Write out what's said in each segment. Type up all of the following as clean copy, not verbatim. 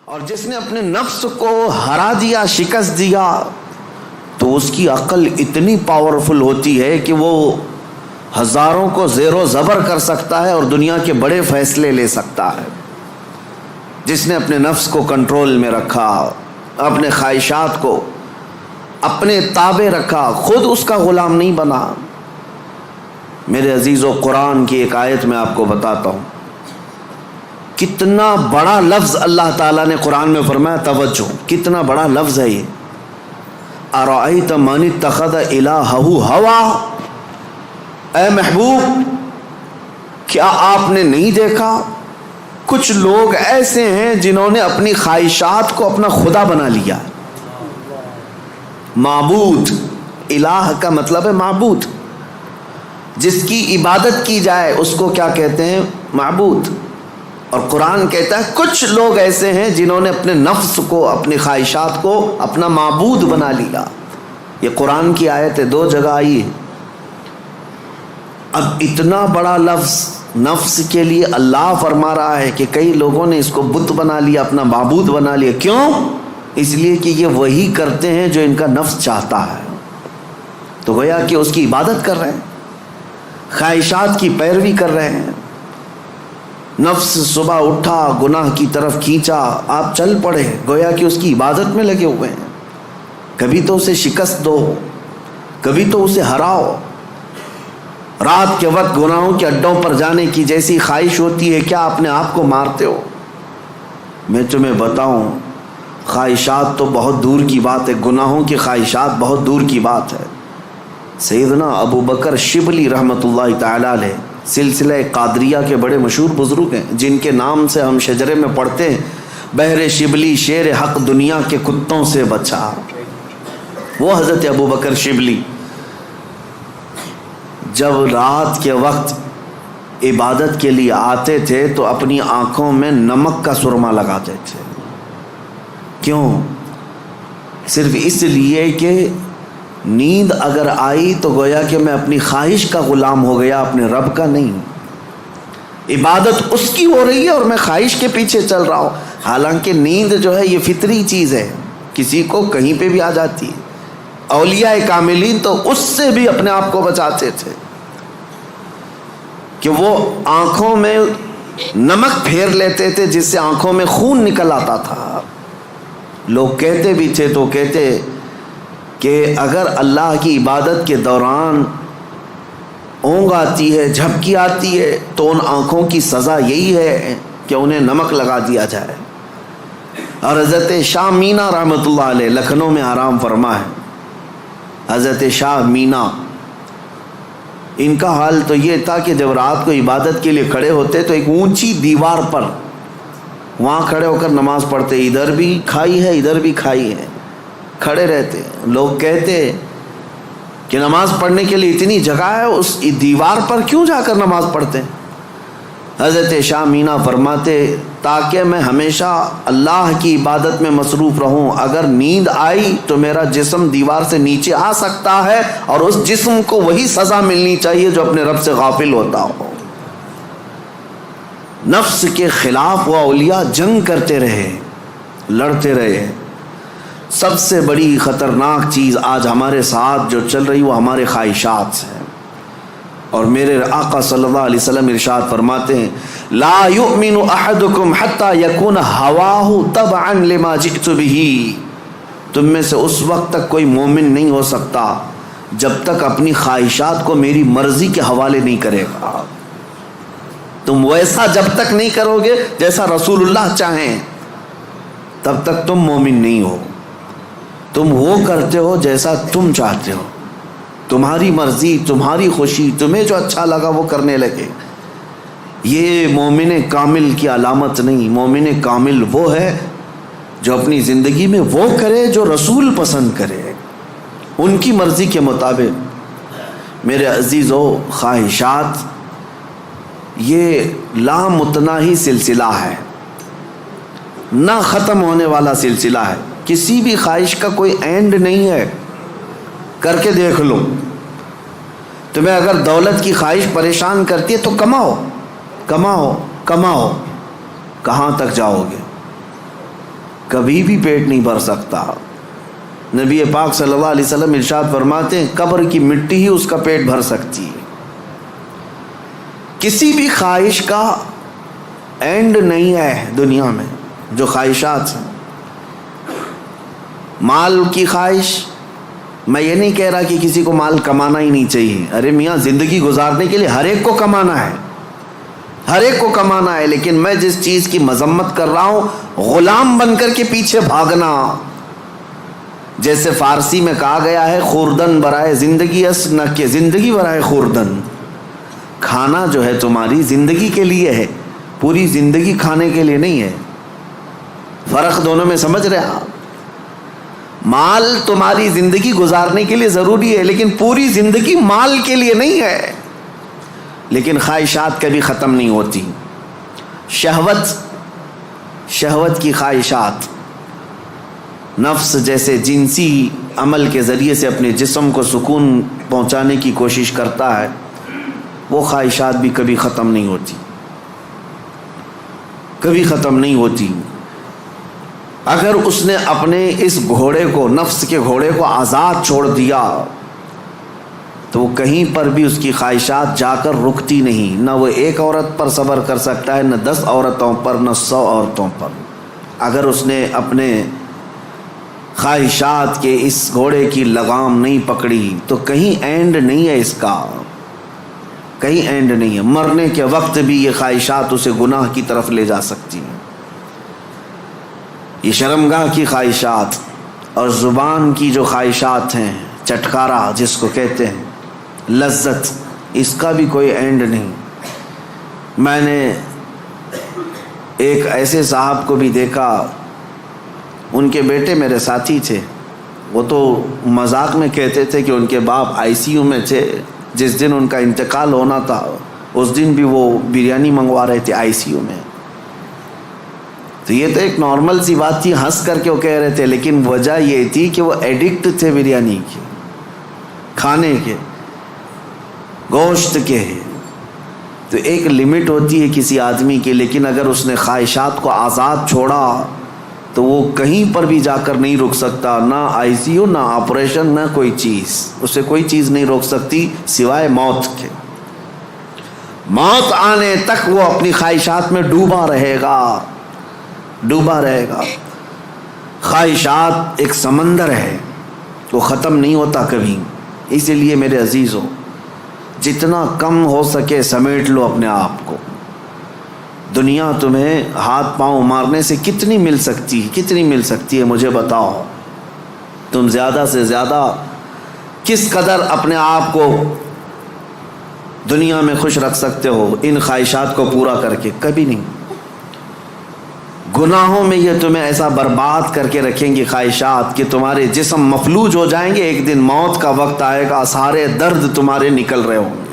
اور جس نے اپنے نفس کو ہرا دیا، شکست دیا، تو اس کی عقل اتنی پاورفل ہوتی ہے کہ وہ ہزاروں کو زیر و زبر کر سکتا ہے اور دنیا کے بڑے فیصلے لے سکتا ہے۔ جس نے اپنے نفس کو کنٹرول میں رکھا، اپنے خواہشات کو اپنے تابع رکھا، خود اس کا غلام نہیں بنا۔ میرے عزیزو، قرآن کی ایک آیت میں آپ کو بتاتا ہوں، کتنا بڑا لفظ اللہ تعالیٰ نے قرآن میں فرمایا، توجہ، کتنا بڑا لفظ ہے یہ۔ ارأیت من اتخذ الہہ ہوا، اے محبوب کیا آپ نے نہیں دیکھا کچھ لوگ ایسے ہیں جنہوں نے اپنی خواہشات کو اپنا خدا بنا لیا۔ معبود، الہ کا مطلب ہے معبود، جس کی عبادت کی جائے اس کو کیا کہتے ہیں؟ معبود۔ اور قرآن کہتا ہے کچھ لوگ ایسے ہیں جنہوں نے اپنے نفس کو، اپنی خواہشات کو اپنا معبود بنا لیا۔ یہ قرآن کی آیت ہے، 2 جگہ آئی ہے۔ اب اتنا بڑا لفظ نفس کے لیے اللہ فرما رہا ہے کہ کئی لوگوں نے اس کو بت بنا لیا، اپنا معبود بنا لیا۔ کیوں؟ اس لیے کہ یہ وہی کرتے ہیں جو ان کا نفس چاہتا ہے، تو گویا کہ اس کی عبادت کر رہے ہیں، خواہشات کی پیروی کر رہے ہیں۔ نفس صبح اٹھا، گناہ کی طرف کھینچا، آپ چل پڑے، گویا کہ اس کی عبادت میں لگے ہوئے ہیں۔ کبھی تو اسے شکست دو، کبھی تو اسے ہراؤ۔ رات کے وقت گناہوں کے اڈوں پر جانے کی جیسی خواہش ہوتی ہے، کیا اپنے آپ کو مارتے ہو؟ میں تمہیں بتاؤں، خواہشات تو بہت دور کی بات ہے، گناہوں کی خواہشات بہت دور کی بات ہے۔ سیدنا ابو بکر شبلی رحمۃ اللہ تعالی علیہ سلسلہ قادریہ کے بڑے مشہور بزرگ ہیں، جن کے نام سے ہم شجرے میں پڑھتے ہیں، بہر شبلی شیر حق دنیا کے کتوں سے بچا۔ وہ حضرت ابو بکر شبلی جب رات کے وقت عبادت کے لیے آتے تھے تو اپنی آنکھوں میں نمک کا سرما لگاتے تھے۔ کیوں؟ صرف اس لیے کہ نیند اگر آئی تو گویا کہ میں اپنی خواہش کا غلام ہو گیا، اپنے رب کا نہیں۔ عبادت اس کی ہو رہی ہے اور میں خواہش کے پیچھے چل رہا ہوں۔ حالانکہ نیند جو ہے یہ فطری چیز ہے، کسی کو کہیں پہ بھی آ جاتی ہے۔ اولیاء کاملین تو اس سے بھی اپنے آپ کو بچاتے تھے کہ وہ آنکھوں میں نمک پھیر لیتے تھے، جس سے آنکھوں میں خون نکل آتا تھا۔ لوگ کہتے بھی تھے تو کہتے کہ اگر اللہ کی عبادت کے دوران اونگ آتی ہے، جھپکی آتی ہے، تو ان آنکھوں کی سزا یہی ہے کہ انہیں نمک لگا دیا جائے۔ اور حضرت شاہ مینا رحمۃ اللہ علیہ لکھنؤ میں آرام فرما ہے، حضرت شاہ مینا، ان کا حال تو یہ تھا کہ جب رات کو عبادت کے لیے کھڑے ہوتے تو ایک اونچی دیوار پر وہاں کھڑے ہو کر نماز پڑھتے، ادھر بھی کھائی ہے ادھر بھی کھائی ہے، کھڑے رہتے۔ لوگ کہتے کہ نماز پڑھنے کے لیے اتنی جگہ ہے، اس دیوار پر کیوں جا کر نماز پڑھتے ہیں؟ حضرت شاہ مینا فرماتے تاکہ میں ہمیشہ اللہ کی عبادت میں مصروف رہوں، اگر نیند آئی تو میرا جسم دیوار سے نیچے آ سکتا ہے اور اس جسم کو وہی سزا ملنی چاہیے جو اپنے رب سے غافل ہوتا ہو۔ نفس کے خلاف وہ اولیاء جنگ کرتے رہے، لڑتے رہے۔ سب سے بڑی خطرناک چیز آج ہمارے ساتھ جو چل رہی وہ ہمارے خواہشات سے ہے۔ اور میرے آقا صلی اللہ علیہ وسلم ارشاد فرماتے ہیں لا یؤمن احدکم حتی یکون ہواہ تبعا لما جئت بہ، تم میں سے اس وقت تک کوئی مومن نہیں ہو سکتا جب تک اپنی خواہشات کو میری مرضی کے حوالے نہیں کرے گا۔ تم ویسا جب تک نہیں کرو گے جیسا رسول اللہ چاہیں، تب تک تم مومن نہیں ہو۔ تم وہ کرتے ہو جیسا تم چاہتے ہو، تمہاری مرضی، تمہاری خوشی، تمہیں جو اچھا لگا وہ کرنے لگے۔ یہ مومن کامل کی علامت نہیں۔ مومن کامل وہ ہے جو اپنی زندگی میں وہ کرے جو رسول پسند کرے، ان کی مرضی کے مطابق۔ میرے عزیزو، خواہشات یہ لامتناہی سلسلہ ہے، نہ ختم ہونے والا سلسلہ ہے۔ کسی بھی خواہش کا کوئی اینڈ نہیں ہے، کر کے دیکھ لو۔ تمہیں اگر دولت کی خواہش پریشان کرتی ہے تو کماؤ کماؤ کماؤ، کہاں تک جاؤ گے؟ کبھی بھی پیٹ نہیں بھر سکتا۔ نبی پاک صلی اللہ علیہ وسلم ارشاد فرماتے ہیں قبر کی مٹی ہی اس کا پیٹ بھر سکتی ہے۔ کسی بھی خواہش کا اینڈ نہیں ہے دنیا میں، جو خواہشات ہیں۔ مال کی خواہش، میں یہ نہیں کہہ رہا کہ کسی کو مال کمانا ہی نہیں چاہیے، ارے میاں زندگی گزارنے کے لیے ہر ایک کو کمانا ہے، ہر ایک کو کمانا ہے، لیکن میں جس چیز کی مذمت کر رہا ہوں غلام بن کر کے پیچھے بھاگنا۔ جیسے فارسی میں کہا گیا ہے خوردن برائے زندگی اس نہ کہ زندگی برائے خوردن۔ کھانا جو ہے تمہاری زندگی کے لیے ہے، پوری زندگی کھانے کے لیے نہیں ہے۔ فرق دونوں میں سمجھ رہے آپ؟ مال تمہاری زندگی گزارنے کے لیے ضروری ہے، لیکن پوری زندگی مال کے لیے نہیں ہے۔ لیکن خواہشات کبھی ختم نہیں ہوتی۔ شہوت کی خواہشات، نفس جیسے جنسی عمل کے ذریعے سے اپنے جسم کو سکون پہنچانے کی کوشش کرتا ہے، وہ خواہشات بھی کبھی ختم نہیں ہوتی، کبھی ختم نہیں ہوتی۔ اگر اس نے اپنے اس گھوڑے کو، نفس کے گھوڑے کو آزاد چھوڑ دیا تو وہ کہیں پر بھی اس کی خواہشات جا کر رکتی نہیں۔ نہ وہ ایک عورت پر صبر کر سکتا ہے، نہ 10 عورتوں پر، نہ 100 عورتوں پر۔ اگر اس نے اپنے خواہشات کے اس گھوڑے کی لگام نہیں پکڑی تو کہیں اینڈ نہیں ہے اس کا، کہیں اینڈ نہیں ہے۔ مرنے کے وقت بھی یہ خواہشات اسے گناہ کی طرف لے جا سکتی ہیں۔ یہ شرمگاہ کی خواہشات اور زبان کی جو خواہشات ہیں، چٹکارا جس کو کہتے ہیں، لذت، اس کا بھی کوئی اینڈ نہیں۔ میں نے ایک ایسے صاحب کو بھی دیکھا، ان کے بیٹے میرے ساتھی تھے، وہ تو مذاق میں کہتے تھے کہ ان کے باپ ICU میں تھے، جس دن ان کا انتقال ہونا تھا اس دن بھی وہ بریانی منگوا رہے تھے ICU میں۔ تو یہ تو ایک نارمل سی بات تھی، ہنس کر کے وہ کہہ رہے تھے، لیکن وجہ یہ تھی کہ وہ ایڈکٹ تھے بریانی کے، کھانے کے، گوشت کے۔ تو ایک لمٹ ہوتی ہے کسی آدمی کی، لیکن اگر اس نے خواہشات کو آزاد چھوڑا تو وہ کہیں پر بھی جا کر نہیں رک سکتا، نہ ICU، نہ آپریشن، نہ کوئی چیز، اسے کوئی چیز نہیں روک سکتی سوائے موت کے۔ موت آنے تک وہ اپنی خواہشات میں ڈوبا رہے گا، ڈوبا رہے گا۔ خواہشات ایک سمندر ہے، وہ ختم نہیں ہوتا کبھی۔ اسی لیے میرے عزیزوں، جتنا کم ہو سکے سمیٹ لو اپنے آپ کو۔ دنیا تمہیں ہاتھ پاؤں مارنے سے کتنی مل سکتی ہے مجھے بتاؤ۔ تم زیادہ سے زیادہ کس قدر اپنے آپ کو دنیا میں خوش رکھ سکتے ہو ان خواہشات کو پورا کر کے؟ کبھی نہیں۔ گناہوں میں یہ تمہیں ایسا برباد کر کے رکھیں گی خواہشات کہ تمہارے جسم مفلوج ہو جائیں گے۔ ایک دن موت کا وقت آئے گا، سارے درد تمہارے نکل رہے ہوں گے،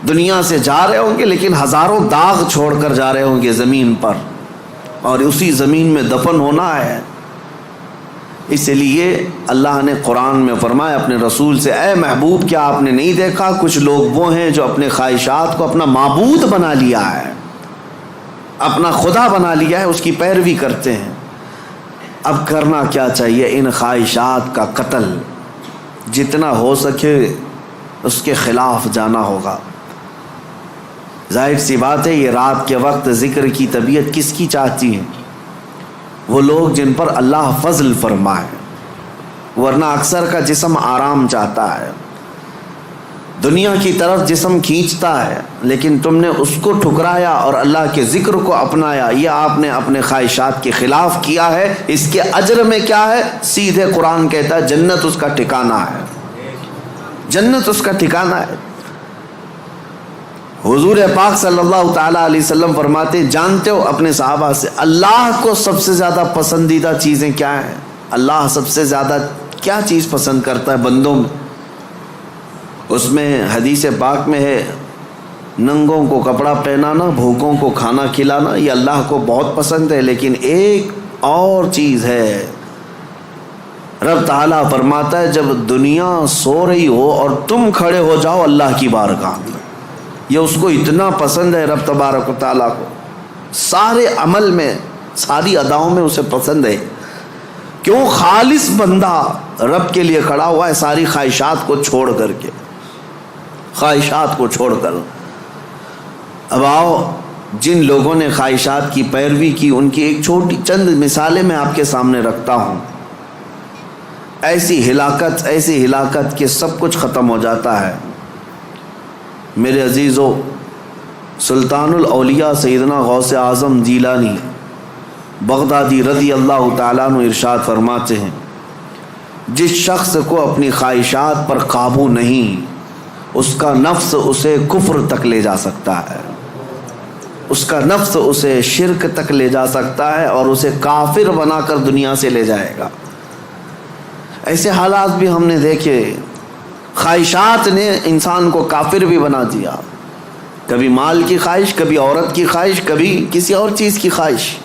دنیا سے جا رہے ہوں گے، لیکن ہزاروں داغ چھوڑ کر جا رہے ہوں گے زمین پر، اور اسی زمین میں دفن ہونا ہے۔ اس لیے اللہ نے قرآن میں فرمایا اپنے رسول سے، اے محبوب کیا آپ نے نہیں دیکھا کچھ لوگ وہ ہیں جو اپنے خواہشات کو اپنا معبود بنا لیا ہے، اپنا خدا بنا لیا ہے، اس کی پیروی کرتے ہیں۔ اب کرنا کیا چاہیے؟ ان خواہشات کا قتل جتنا ہو سکے اس کے خلاف جانا ہوگا۔ ظاہر سی بات ہے، یہ رات کے وقت ذکر کی طبیعت کس کی چاہتی ہے؟ وہ لوگ جن پر اللہ فضل فرمائے، ورنہ اکثر کا جسم آرام چاہتا ہے، دنیا کی طرف جسم کھینچتا ہے، لیکن تم نے اس کو ٹھکرایا اور اللہ کے ذکر کو اپنایا، یہ آپ نے اپنے خواہشات کے خلاف کیا ہے۔ اس کے اجر میں کیا ہے؟ سیدھے قرآن کہتا ہے جنت اس کا ٹھکانہ ہے، جنت اس کا ٹھکانہ ہے۔ حضور پاک صلی اللہ تعالیٰ علیہ وسلم فرماتے، جانتے ہو اپنے صحابہ سے اللہ کو سب سے زیادہ پسندیدہ چیزیں کیا ہیں؟ اللہ سب سے زیادہ کیا چیز پسند کرتا ہے بندوں میں؟ اس میں حدیث پاک میں ہے، ننگوں کو کپڑا پہنانا، بھوکوں کو کھانا کھلانا، یہ اللہ کو بہت پسند ہے۔ لیکن ایک اور چیز ہے، رب تعالیٰ فرماتا ہے جب دنیا سو رہی ہو اور تم کھڑے ہو جاؤ اللہ کی بارگاہ میں، یہ اس کو اتنا پسند ہے رب تبارک و تعالیٰ کو۔ سارے عمل میں ساری اداؤں میں اسے پسند ہے. کیوں؟ خالص بندہ رب کے لیے کھڑا ہوا ہے ساری خواہشات کو چھوڑ کر کے، خواہشات کو چھوڑ کر. اب آؤ، جن لوگوں نے خواہشات کی پیروی کی ان کی ایک چھوٹی چند مثالیں میں آپ کے سامنے رکھتا ہوں. ایسی ہلاکت کہ سب کچھ ختم ہو جاتا ہے. میرے عزیزو، سلطان الاولیاء سیدنا غوث اعظم جیلانی بغدادی رضی اللہ تعالیٰ عنہ ارشاد فرماتے ہیں، جس شخص کو اپنی خواہشات پر قابو نہیں، اس کا نفس اسے کفر تک لے جا سکتا ہے، اس کا نفس اسے شرک تک لے جا سکتا ہے اور اسے کافر بنا کر دنیا سے لے جائے گا. ایسے حالات بھی ہم نے دیکھے. خواہشات نے انسان کو کافر بھی بنا دیا. کبھی مال کی خواہش، کبھی عورت کی خواہش، کبھی کسی اور چیز کی خواہش.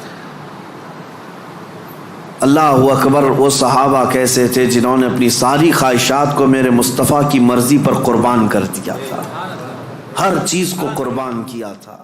اللہ اکبر، وہ صحابہ کیسے تھے جنہوں نے اپنی ساری خواہشات کو میرے مصطفیٰ کی مرضی پر قربان کر دیا تھا، ہر چیز کو قربان کیا تھا.